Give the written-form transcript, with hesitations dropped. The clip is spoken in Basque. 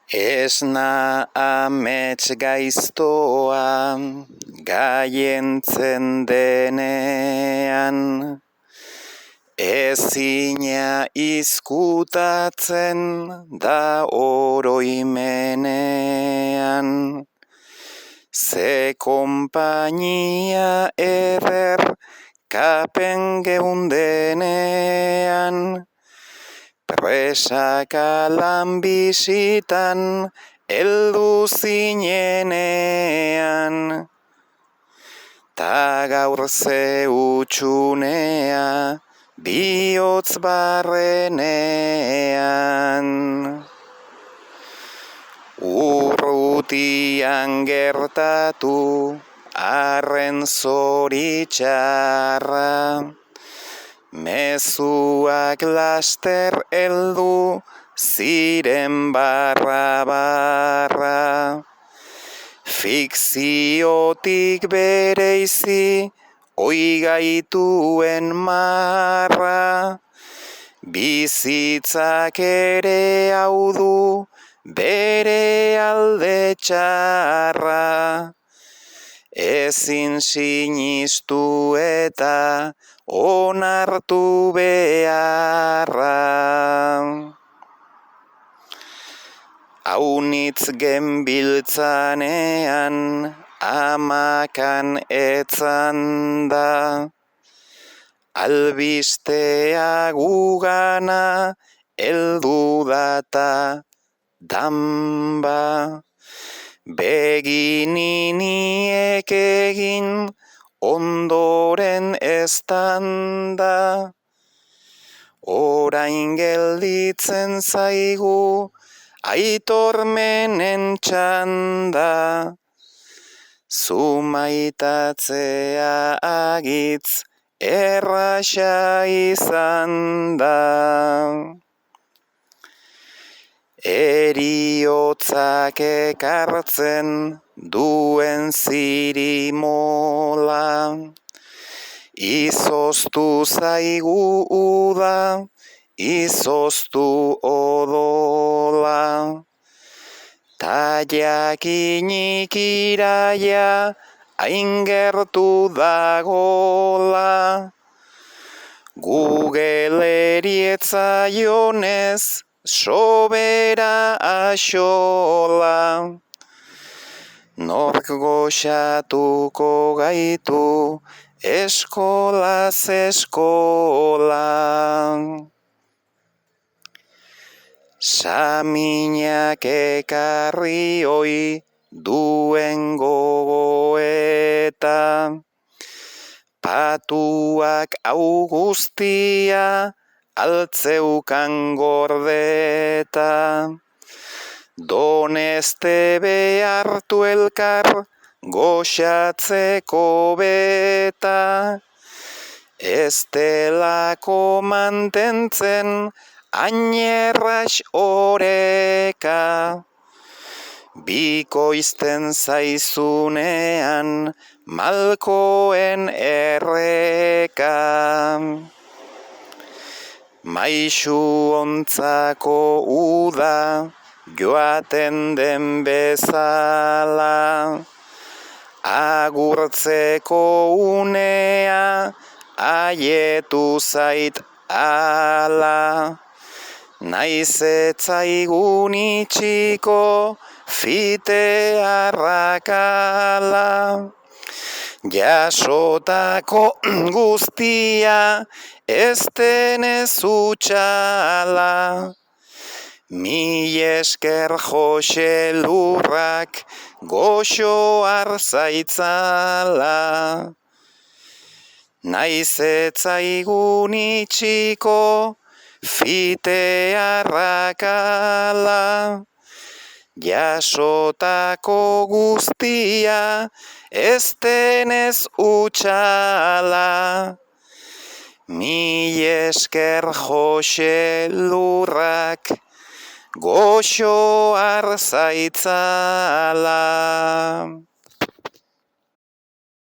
Esna amets gaiztoa gaientzen denean, ezina izkutatzen da oroimenean. Ze konpainia eder kapen geundenean, presaka lan bisitan heldu zinenean. Ta gaur ze utxunea bihotz barrenean. Urrutian gertatu arren zoritxarra, mezuak laster heldu ziren barra-barra. Fikziotik bereizi oigaituen marra, bizitzak ere hau du bere alde txarra. Ezin sinistu eta onartu beharra. Aunitz genbiltzanean amakan etzan da, albistea gugana heldu data danba. Begininiek egin ondoren eztanda, orain gelditzen zaigu aitormenen txanda. Zumaitatzea agitz erraxa izan da. Eriotzak ekartzen duen zirimola, izoztu zaigu uda, izoztu odola. Ta jakinik iraia hain gertu dagola, Google-eri etzaionez sobera axola. Nork goxatuko gaitu eskolaz eskola. Saminak ekarri oi duen gogoeta, patuak hau guztia altzeukan gordeta. Doneste behartu elkar goxatzeko beta, ez delako mantentzen ainerras oreka. Bikoizten zaizunean malkoen erreka. Maixu ontzako uda joaten den bezala, agurtzeko unea aietu zait ala. Naiz etzaigun itxiko fite arrakala, jasotako guztia ez denez utxala. Mi esker Jose Lurrak goxo arzaitzala. Naiz etzaigun itxiko fite arrakala, jasotako guztia ez denez utxala. Mi esker Jose Lurrak goxo arzaitzala.